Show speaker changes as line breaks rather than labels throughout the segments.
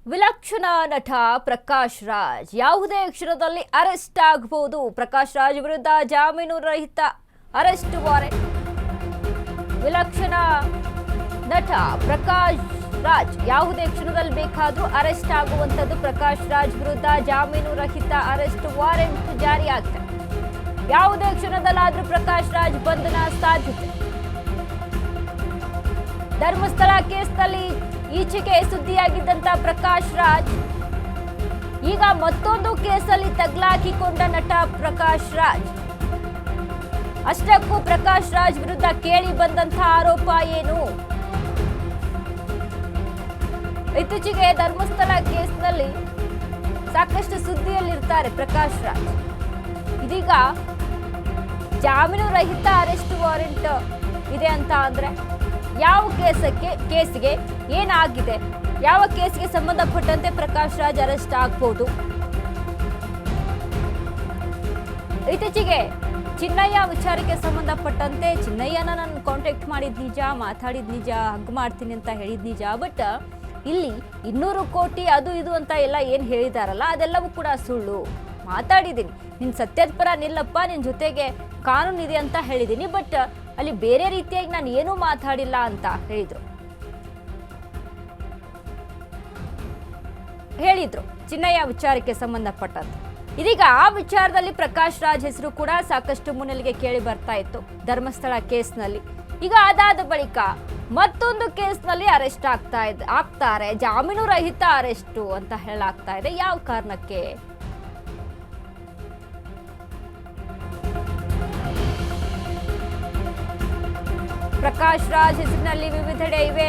ವಿಲಕ್ಷಣ ನಟ ಪ್ರಕಾಶ್ ರಾಜ್ ಯಾವುದೇ ಕ್ಷಣದಲ್ಲಿ ಅರೆಸ್ಟ್ ಆಗಬಹುದು. ಪ್ರಕಾಶ್ ರಾಜ್ ವಿರುದ್ಧ ಜಾಮೀನು ರಹಿತ ಅರೆಸ್ಟ್ ವಾರೆಂಟ್. ವಿಲಕ್ಷಣ ನಟ ಪ್ರಕಾಶ್ ರಾಜ್ ಯಾವುದೇ ಕ್ಷಣದಲ್ಲಿ ಬೇಕಾದರೂ ಅರೆಸ್ಟ್ ಆಗುವಂತದ್ದು. ಪ್ರಕಾಶ್ ರಾಜ್ ವಿರುದ್ಧ ಜಾಮೀನು ರಹಿತ ಅರೆಸ್ಟ್ ವಾರೆಂಟ್ ಜಾರಿಯಾಗಿದೆ. ಯಾವುದೇ ಕ್ಷಣದಲ್ಲಾದರೂ ಪ್ರಕಾಶ್ ರಾಜ್ ಬಂಧನ ಸಾಧ್ಯತೆ. ಧರ್ಮಸ್ಥಳ ಕೇಸ್ನಲ್ಲಿ ಈಚೆಗೆ ಸುದ್ದಿಯಾಗಿದ್ದಂತ ಪ್ರಕಾಶ್ ರಾಜ್ ಈಗ ಮತ್ತೊಂದು ಕೇಸಲ್ಲಿ ತಗ್ಲಾಕಿಕೊಂಡ ನಟ ಪ್ರಕಾಶ್ ರಾಜ್. ಅಷ್ಟಕ್ಕೂ ಪ್ರಕಾಶ್ ರಾಜ್ ವಿರುದ್ಧ ಕೇಳಿ ಬಂದಂತಹ ಆರೋಪ ಏನು? ಇತ್ತೀಚೆಗೆ ಧರ್ಮಸ್ಥಳ ಕೇಸ್ನಲ್ಲಿ ಸಾಕಷ್ಟು ಸುದ್ದಿಯಲ್ಲಿರ್ತಾರೆ ಪ್ರಕಾಶ್ ರಾಜ್. ಇದೀಗ ಜಾಮೀನು ರಹಿತ ಅರೆಸ್ಟ್ ವಾರೆಂಟ್ ಇದೆ ಅಂತ ಅಂದ್ರೆ ಯಾವ ಕೇಸಿಗೆ ಏನಾಗಿದೆ, ಯಾವ ಕೇಸ್ಗೆ ಸಂಬಂಧಪಟ್ಟಂತೆ ಪ್ರಕಾಶ್ ರಾಜ್ ಅರೆಸ್ಟ್ ಆಗ್ಬೋದು? ಇತ್ತೀಚೆಗೆ ಚಿನ್ನಯ್ಯ ವಿಚಾರಕ್ಕೆ ಸಂಬಂಧಪಟ್ಟಂತೆ ಚಿನ್ನಯ್ಯನ ನಾನು ಕಾಂಟ್ಯಾಕ್ಟ್ ಮಾಡಿದ್ ನಿಜ, ಮಾತಾಡಿದ್ ನಿಜ, ಹಗ್ ಮಾಡ್ತೀನಿ ಅಂತ ಹೇಳಿದ್ ನಿಜ. ಬಟ್ ಇಲ್ಲಿ 200 ಕೋಟಿ ಅದು ಇದು ಅಂತ ಎಲ್ಲ ಏನ್ ಹೇಳಿದಾರಲ್ಲ ಅದೆಲ್ಲವೂ ಕೂಡ ಸುಳ್ಳು. ಮಾತಾಡಿದ್ದೀನಿ, ನಿನ್ ಸತ್ಯದ ಪರ ನಿಲ್ಲಪ್ಪ, ನಿನ್ ಜೊತೆಗೆ ಕಾನೂನು ಇದೆ ಅಂತ ಹೇಳಿದ್ದೀನಿ. ಬಟ್ ಅಲ್ಲಿ ಬೇರೆ ರೀತಿಯಾಗಿ ನಾನು ಏನೂ ಮಾತಾಡಿಲ್ಲ ಅಂತ ಹೇಳಿದ್ರು ಚಿನ್ನಯ್ಯ ವಿಚಾರಕ್ಕೆ ಸಂಬಂಧಪಟ್ಟಂತೆ. ಇದೀಗ ಆ ವಿಚಾರದಲ್ಲಿ ಪ್ರಕಾಶ್ ರಾಜ್ ಹೆಸರು ಕೂಡ ಸಾಕಷ್ಟು ಮುನ್ನೆಲೆಗೆ ಕೇಳಿ ಬರ್ತಾ ಇತ್ತು ಧರ್ಮಸ್ಥಳ ಕೇಸ್ನಲ್ಲಿ. ಈಗ ಅದಾದ ಬಳಿಕ ಮತ್ತೊಂದು ಕೇಸ್ನಲ್ಲಿ ಅರೆಸ್ಟ್ ಆಗ್ತಾರೆ. ಜಾಮೀನು ರಹಿತ ಅರೆಸ್ಟು ಅಂತ ಹೇಳಲಾಗ್ತಾ ಇದೆ. ಯಾವ ಕಾರಣಕ್ಕೆ? ಪ್ರಕಾಶ್ ರಾಜ್ ಹೆಸರಿನಲ್ಲಿ ವಿವಿಧೆಡೆ ಇವೆ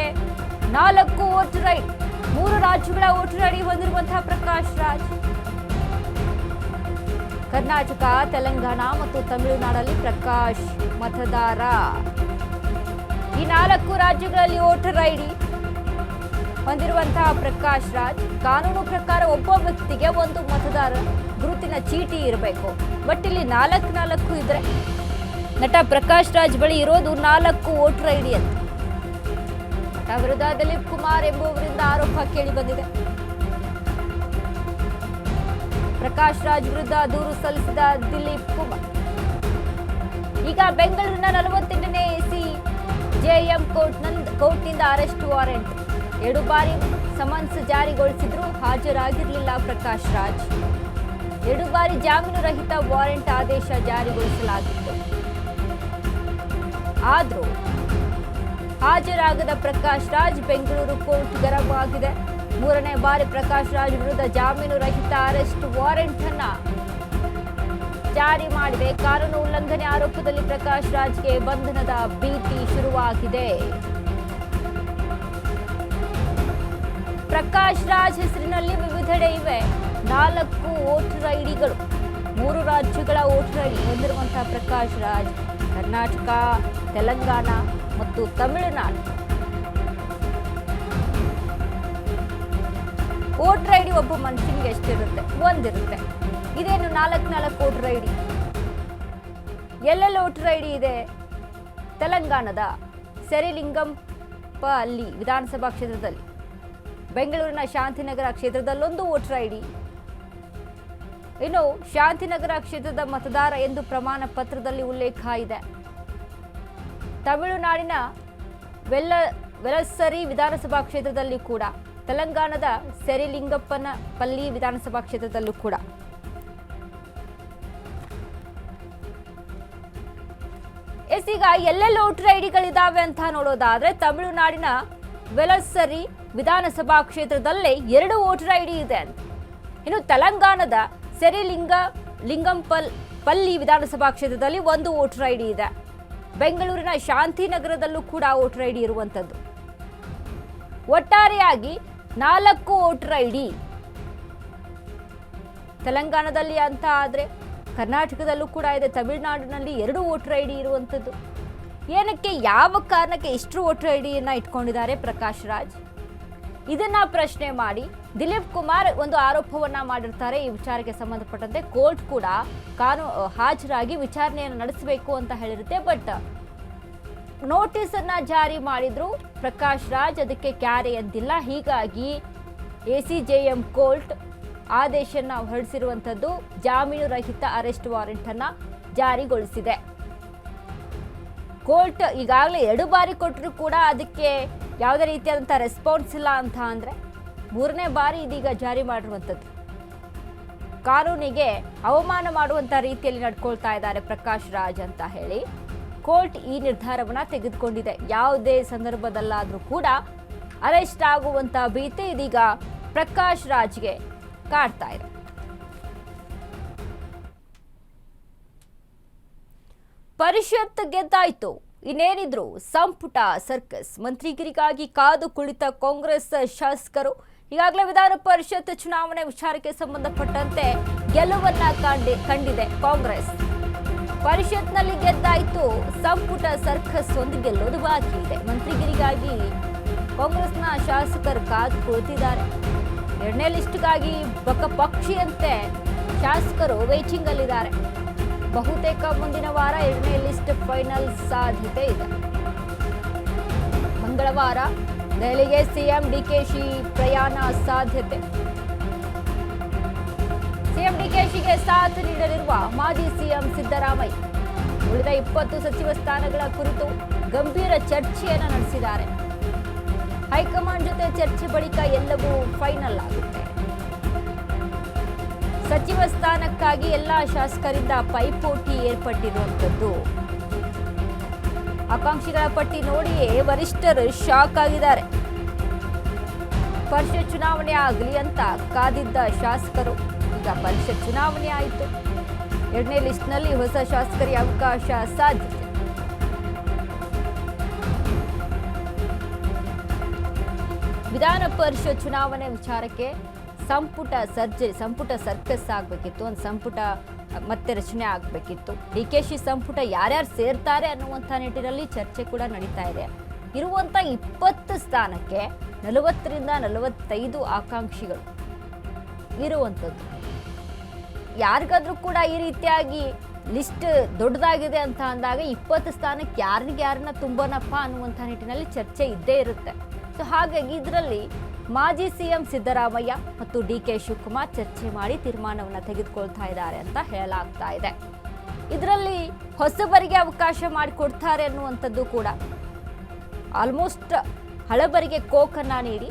4 ವೋಟರ್ ಐಡಿ, 3 ರಾಜ್ಯಗಳ ವೋಟರ್ ಐಡಿ ಹೊಂದಿರುವಂತಹ ಪ್ರಕಾಶ್ ರಾಜ್ ಕರ್ನಾಟಕ, ತೆಲಂಗಾಣ ಮತ್ತು ತಮಿಳುನಾಡಲ್ಲಿ ಪ್ರಕಾಶ್ ಮತದಾರ. ಈ 4 ರಾಜ್ಯಗಳಲ್ಲಿ ವೋಟರ್ ಐಡಿ ಹೊಂದಿರುವಂತಹ ಪ್ರಕಾಶ್ ರಾಜ್. ಕಾನೂನು ಪ್ರಕಾರ ಒಬ್ಬ ವ್ಯಕ್ತಿಗೆ ಒಂದು ಮತದಾರ ಗುರುತಿನ ಚೀಟಿ ಇರಬೇಕು. ಬಟ್ ಇಲ್ಲಿ 4 ಇದ್ರೆ ನಟ ಪ್ರಕಾಶ್ ರಾಜ್ ಬಳಿ ಇರೋದು 4 ವೋಟರ್ ಐಡಿ ಅಂತ. ನಟ ವಿರುದ್ಧ ದಿಲೀಪ್ ಕುಮಾರ್ ಎಂಬುವರಿಂದ ಆರೋಪ ಕೇಳಿ ಬಂದಿದೆ. ಪ್ರಕಾಶ್ ರಾಜ್ ವಿರುದ್ಧ ದೂರು ಸಲ್ಲಿಸಿದ ದಿಲೀಪ್ ಕುಮಾರ್ ಈಗ ಬೆಂಗಳೂರಿನ 48ನೇ CJM ಕೋರ್ಟ್ನಿಂದ ಅರೆಸ್ಟ್ ವಾರೆಂಟ್. 2 ಬಾರಿ ಸಮನ್ಸ್ ಜಾರಿಗೊಳಿಸಿದ್ರು, ಹಾಜರಾಗಿರಲಿಲ್ಲ ಪ್ರಕಾಶ್ ರಾಜ್. 2 ಬಾರಿ ಜಾಮೀನು ರಹಿತ ವಾರೆಂಟ್ ಆದೇಶ ಜಾರಿಗೊಳಿಸಲಾಗಿತ್ತು. ಆದ್ರೂ ಹಾಜರಾಗದ ಪ್ರಕಾಶ್ ರಾಜ್ ಬೆಂಗಳೂರು ಕೋರ್ಟ್ ಗರಂ ಆಗಿದೆ. 3ನೇ ಬಾರಿ ಪ್ರಕಾಶ್ ರಾಜ್ ವಿರುದ್ಧ ಜಾಮೀನು ರಹಿತ ಅರೆಸ್ಟ್ ವಾರೆಂಟ್ ಅನ್ನ ಜಾರಿ ಮಾಡಿದೆ. ಕಾನೂನು ಉಲ್ಲಂಘನೆ ಆರೋಪದಲ್ಲಿ ಪ್ರಕಾಶ್ ರಾಜ್ಗೆ ಬಂಧನದ ಭೀತಿ ಶುರುವಾಗಿದೆ. ಪ್ರಕಾಶ್ ರಾಜ್ ಹೆಸರಿನಲ್ಲಿ ವಿವಿಧೆಡೆ ಇವೆ 4 ವೋಟರ್ ಐಡಿಗಳು, 3 ರಾಜ್ಯಗಳ ವೋಟರ್ ಐಡಿ ಹೊಂದಿರುವಂತಹ ಪ್ರಕಾಶ್ ರಾಜ್ ಕರ್ನಾಟಕ, ತೆಲಂಗಾಣ ಮತ್ತು ತಮಿಳುನಾಡು. ವೋಟರ್ ಐಡಿ ಒಬ್ಬ ಮನುಷ್ಯನಿಗೆ ಎಷ್ಟಿರುತ್ತೆ? ಒಂದಿರುತ್ತೆ. ಇದೇನು 4 ವೋಟರ್ ಐಡಿ? ಎಲ್ಲೆಲ್ಲ ವೋಟರ್ ಐಡಿ ಇದೆ? ತೆಲಂಗಾಣದ ಸೆರಿಲಿಂಗಂಪಲ್ಲಿ ವಿಧಾನಸಭಾ ಕ್ಷೇತ್ರದಲ್ಲಿ, ಬೆಂಗಳೂರಿನ ಶಾಂತಿನಗರ ಕ್ಷೇತ್ರದಲ್ಲೊಂದು ವೋಟರ್ ಐಡಿ. ಇನ್ನು ಶಾಂತಿನಗರ ಕ್ಷೇತ್ರದ ಮತದಾರ ಎಂದು ಪ್ರಮಾಣ ಪತ್ರದಲ್ಲಿ ಉಲ್ಲೇಖ ಇದೆ. ತಮಿಳುನಾಡಿನ ವೆಲಸರಿ ವಿಧಾನಸಭಾ ಕ್ಷೇತ್ರದಲ್ಲಿ ಕೂಡ, ತೆಲಂಗಾಣದ ಸೆರಿಲಿಂಗಪ್ಪನಪಲ್ಲಿ ವಿಧಾನಸಭಾ ಕ್ಷೇತ್ರದಲ್ಲೂ ಕೂಡ. ಈಗ ಎಲ್ಲೆಲ್ಲ ವೋಟರ್ ಐಡಿಗಳಿದಾವೆ ಅಂತ ನೋಡೋದಾದ್ರೆ ತಮಿಳುನಾಡಿನ ವೆಲಸರಿ ವಿಧಾನಸಭಾ ಕ್ಷೇತ್ರದಲ್ಲೇ 2 ವೋಟರ್ ಐಡಿ ಇದೆ ಅಂತ. ಇನ್ನು ತೆಲಂಗಾಣದ ಲಿಂಗಂಪಲ್ಲಿ ವಿಧಾನಸಭಾ ಕ್ಷೇತ್ರದಲ್ಲಿ 1 ವೋಟರ್ ಐಡಿ ಇದೆ. ಬೆಂಗಳೂರಿನ ಶಾಂತಿನಗರದಲ್ಲೂ ಕೂಡ ವೋಟರ್ ಐಡಿ ಇರುವಂತದ್ದು. ಒಟ್ಟಾರೆಯಾಗಿ 4 ವೋಟರ್ ಐಡಿ ತೆಲಂಗಾಣದಲ್ಲಿ ಅಂತ ಆದ್ರೆ ಕರ್ನಾಟಕದಲ್ಲೂ ಕೂಡ ಇದೆ. ತಮಿಳುನಾಡಿನಲ್ಲಿ 2 ವೋಟರ್ ಐಡಿ ಇರುವಂತದ್ದು. ಏನಕ್ಕೆ, ಯಾವ ಕಾರಣಕ್ಕೆ ಇಷ್ಟು ವೋಟರ್ ಐಡಿಯನ್ನ ಇಟ್ಕೊಂಡಿದ್ದಾರೆ ಪ್ರಕಾಶ್ ರಾಜ್? ಇದನ್ನ ಪ್ರಶ್ನೆ ಮಾಡಿ ದಿಲೀಪ್ ಕುಮಾರ್ ಒಂದು ಆರೋಪವನ್ನ ಮಾಡಿರ್ತಾರೆ. ಈ ವಿಚಾರಕ್ಕೆ ಸಂಬಂಧಪಟ್ಟಂತೆ ಕೋರ್ಟ್ ಕೂಡ ಹಾಜರಾಗಿ ವಿಚಾರಣೆಯನ್ನು ನಡೆಸಬೇಕು ಅಂತ ಹೇಳಿರುತ್ತೆ. ಬಟ್ ನೋಟಿಸ್ ಅನ್ನ ಜಾರಿ ಮಾಡಿದ್ರು ಪ್ರಕಾಶ್ ರಾಜ್, ಅದಕ್ಕೆ ಕ್ಯಾರೆ ಎಂದಿಲ್ಲ. ಹೀಗಾಗಿ ಎಸಿಜೆಎಂ ಕೋರ್ಟ್ ಆದೇಶನ ಹೊರಡಿಸಿರುವಂಥದ್ದು. ಜಾಮೀನು ರಹಿತ ಅರೆಸ್ಟ್ ವಾರೆಂಟ್ ಅನ್ನ ಜಾರಿಗೊಳಿಸಿದೆ. ಕೋರ್ಟ್ ಈಗಾಗಲೇ 2 ಬಾರಿ ಕೊಟ್ಟರು ಕೂಡ ಅದಕ್ಕೆ ಯಾವುದೇ ರೀತಿಯಾದಂಥ ರೆಸ್ಪಾನ್ಸ್ ಇಲ್ಲ ಅಂತ ಅಂದರೆ 3ನೇ ಬಾರಿ ಇದೀಗ ಜಾರಿ ಮಾಡಿರುವಂಥದ್ದು. ಕಾನೂನಿಗೆ ಅವಮಾನ ಮಾಡುವಂಥ ರೀತಿಯಲ್ಲಿ ನಡ್ಕೊಳ್ತಾ ಇದ್ದಾರೆ ಪ್ರಕಾಶ್ ರಾಜ್ ಅಂತ ಹೇಳಿ ಕೋರ್ಟ್ ಈ ನಿರ್ಧಾರವನ್ನು ತೆಗೆದುಕೊಂಡಿದೆ. ಯಾವುದೇ ಸಂದರ್ಭದಲ್ಲಾದರೂ ಕೂಡ ಅರೆಸ್ಟ್ ಆಗುವಂಥ ಭೀತಿ ಇದೀಗ ಪ್ರಕಾಶ್ ರಾಜ್ಗೆ ಕಾಡ್ತಾ ಇದೆ. ಪರಿಷತ್ ಗೆದ್ದಾಯ್ತು, ಇನ್ನೇನಿದ್ರು ಸಂಪುಟ ಸರ್ಕಸ್. ಮಂತ್ರಿಗಿರಿಗಾಗಿ ಕಾದು ಕುಳಿತ ಕಾಂಗ್ರೆಸ್ ಶಾಸಕರು ಈಗಾಗಲೇ ವಿಧಾನ ಪರಿಷತ್ ಚುನಾವಣೆ ವಿಚಾರಕ್ಕೆ ಸಂಬಂಧಪಟ್ಟಂತೆ ಗೆಲುವನ್ನ ಕಂಡಿದೆ ಕಾಂಗ್ರೆಸ್. ಪರಿಷತ್ನಲ್ಲಿ ಗೆದ್ದಾಯ್ತು, ಸಂಪುಟ ಸರ್ಕಸ್ ಒಂದು ಗೆಲ್ಲೋದು ಬಾಕಿ ಇದೆ. ಮಂತ್ರಿಗಿರಿಗಾಗಿ ಕಾಂಗ್ರೆಸ್ನ ಶಾಸಕರು ಕಾದು ಕುಳಿತಿದ್ದಾರೆ. 2ನೇ ಲಿಸ್ಟ್ಗಾಗಿ ಬಕಪಕ್ಷಿಯಂತೆ ಶಾಸಕರು ವೇಟಿಂಗ್ ಅಲ್ಲಿದ್ದಾರೆ. ಬಹುತೇಕ ಮುಂದಿನ ವಾರ 2ನೇ ಲಿಸ್ಟ್ ಫೈನಲ್ ಸಾಧ್ಯತೆ ಇದೆ. ಮಂಗಳವಾರ ದೆಹಲಿಗೆ ಸಿಎಂ ಡಿಕೆಶಿ ಪ್ರಯಾಣ ಸಾಧ್ಯತೆ. ಸಿಎಂ ಡಿಕೆಶಿಗೆ ಸಾಥ್ ನೀಡಲಿರುವ ಮಾಜಿ ಸಿಎಂ ಸಿದ್ದರಾಮಯ್ಯ ಉಳಿದ 20 ಸಚಿವ ಸ್ಥಾನಗಳ ಕುರಿತು ಗಂಭೀರ ಚರ್ಚೆಯನ್ನು ನಡೆಸಿದ್ದಾರೆ. ಹೈಕಮಾಂಡ್ ಜೊತೆ ಚರ್ಚೆ ಬಳಿಕ ಎಲ್ಲವೂ ಫೈನಲ್ ಆಗುತ್ತೆ. ಸಚಿವ ಸ್ಥಾನಕ್ಕಾಗಿ ಎಲ್ಲಾ ಶಾಸಕರಿಂದ ಪೈಪೋಟಿ ಏರ್ಪಟ್ಟಿರುವಂಥದ್ದು. ಆಕಾಂಕ್ಷಿಗಳ ಪಟ್ಟಿ ನೋಡಿಯೇ ವರಿಷ್ಠರು ಶಾಕ್ ಆಗಿದ್ದಾರೆ. ಪರಿಷತ್ ಚುನಾವಣೆ ಆಗಲಿ ಅಂತ ಕಾದಿದ್ದ ಶಾಸಕರು ಈಗ ಪರಿಷತ್ ಚುನಾವಣೆ ಆಯಿತು. 2ನೇ ಲಿಸ್ಟ್ನಲ್ಲಿ ಹೊಸ ಶಾಸಕರಿಗೆ ಅವಕಾಶ ಸಾಧ್ಯತೆ. ವಿಧಾನ ಪರಿಷತ್ ಚುನಾವಣೆ ವಿಚಾರಕ್ಕೆ ಸಂಪುಟ ಸರ್ಕಸ್ ಆಗಬೇಕಿತ್ತು. ಒಂದು ಸಂಪುಟ ಮತ್ತೆ ರಚನೆ ಆಗಬೇಕಿತ್ತು. ಡಿಕೆಶಿ ಸಂಪುಟ ಯಾರ್ಯಾರು ಸೇರ್ತಾರೆ ಅನ್ನುವಂಥ ನಿಟ್ಟಿನಲ್ಲಿ ಚರ್ಚೆ ಕೂಡ ನಡೀತಾ ಇದೆ. ಇರುವಂಥ 20 ಸ್ಥಾನಕ್ಕೆ 40ರಿಂದ 45 ಆಕಾಂಕ್ಷಿಗಳು ಇರುವಂಥದ್ದು. ಯಾರಿಗಾದ್ರೂ ಕೂಡ ಈ ರೀತಿಯಾಗಿ ಲಿಸ್ಟ್ ದೊಡ್ಡದಾಗಿದೆ ಅಂತ ಅಂದಾಗ 20 ಸ್ಥಾನಕ್ಕೆ ಯಾರನ್ನ ತುಂಬೋನಪ್ಪ ಅನ್ನುವಂಥ ನಿಟ್ಟಿನಲ್ಲಿ ಚರ್ಚೆ ಇದ್ದೇ ಇರುತ್ತೆ. ಸೊ ಹಾಗಾಗಿ ಇದರಲ್ಲಿ ಮಾಜಿ ಸಿಎಂ ಸಿದ್ದರಾಮಯ್ಯ ಮತ್ತು ಡಿಕೆ ಶಿವಕುಮಾರ್ ಚರ್ಚೆ ಮಾಡಿ ತೀರ್ಮಾನವನ್ನು ತೆಗೆದುಕೊಳ್ತಾ ಇದ್ದಾರೆ ಅಂತ ಹೇಳಲಾಗ್ತಾ ಇದೆ. ಇದರಲ್ಲಿ ಹೊಸಬರಿಗೆ ಅವಕಾಶ ಮಾಡಿಕೊಡ್ತಾರೆ ಅನ್ನುವಂಥದ್ದು ಕೂಡ ಆಲ್ಮೋಸ್ಟ್ ಹಳಬರಿಗೆ ಕೋಕನ್ನ ನೀಡಿ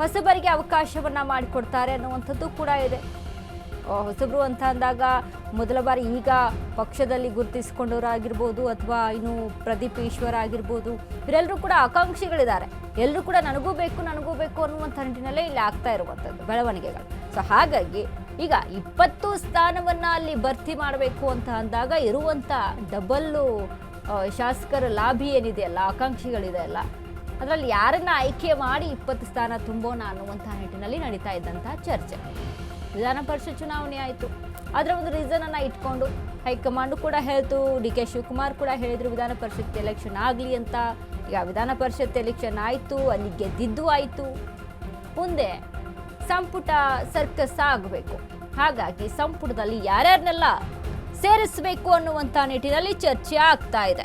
ಹೊಸಬರಿಗೆ ಅವಕಾಶವನ್ನ ಮಾಡಿಕೊಡ್ತಾರೆ ಅನ್ನುವಂಥದ್ದು ಕೂಡ ಇದೆ. ಹೊಸಬರು ಅಂತ ಅಂದಾಗ ಮೊದಲ ಬಾರಿ ಈಗ ಪಕ್ಷದಲ್ಲಿ ಗುರುತಿಸಿಕೊಂಡವರಾಗಿರ್ಬೋದು ಅಥವಾ ಇನ್ನು ಪ್ರದೀಪ್ ಈಶ್ವರ್ ಆಗಿರ್ಬೋದು, ಇವರೆಲ್ಲರೂ ಕೂಡ ಆಕಾಂಕ್ಷಿಗಳಿದ್ದಾರೆ. ಎಲ್ಲರೂ ಕೂಡ ನನಗೂ ಬೇಕು ಅನ್ನುವಂಥ ನಿಟ್ಟಿನಲ್ಲೇ ಇಲ್ಲಿ ಆಗ್ತಾ ಇರುವಂಥದ್ದು ಬೆಳವಣಿಗೆಗಳು. ಸೊ ಹಾಗಾಗಿ ಈಗ 20 ಸ್ಥಾನವನ್ನ ಅಲ್ಲಿ ಭರ್ತಿ ಮಾಡಬೇಕು ಅಂತ ಅಂದಾಗ ಇರುವಂಥ ಡಬಲ್ಲು ಶಾಸಕರ ಲಾಭಿ ಏನಿದೆಯಲ್ಲ, ಆಕಾಂಕ್ಷಿಗಳಿದೆಯಲ್ಲ, ಅದರಲ್ಲಿ ಯಾರನ್ನ ಆಯ್ಕೆ ಮಾಡಿ 20 ಸ್ಥಾನ ತುಂಬೋಣ ಅನ್ನುವಂಥ ನಿಟ್ಟಿನಲ್ಲಿ ನಡೀತಾ ಇದ್ದಂತಹ ಚರ್ಚೆ. ವಿಧಾನ ಪರಿಷತ್ ಚುನಾವಣೆ ಆಯಿತು, ಅದರ ಒಂದು ರೀಸನನ್ನು ಇಟ್ಕೊಂಡು ಹೈಕಮಾಂಡು ಕೂಡ ಹೇಳ್ತು, ಡಿಕೆ ಶಿವಕುಮಾರ್ ಕೂಡ ಹೇಳಿದ್ರು ವಿಧಾನ ಪರಿಷತ್ ಎಲೆಕ್ಷನ್ ಆಗಲಿ ಅಂತ. ಈಗ ವಿಧಾನ ಪರಿಷತ್ ಎಲೆಕ್ಷನ್ ಆಯಿತು, ಅಲ್ಲಿ ಗೆದ್ದಿದ್ದು ಆಯಿತು, ಮುಂದೆ ಸಂಪುಟ ಸರ್ಕಸ್ ಆಗಬೇಕು. ಹಾಗಾಗಿ ಸಂಪುಟದಲ್ಲಿ ಯಾರ್ಯಾರನ್ನೆಲ್ಲ ಸೇರಿಸಬೇಕು ಅನ್ನುವಂಥ ನಿಟ್ಟಿನಲ್ಲಿ ಚರ್ಚೆ ಆಗ್ತಾ ಇದೆ.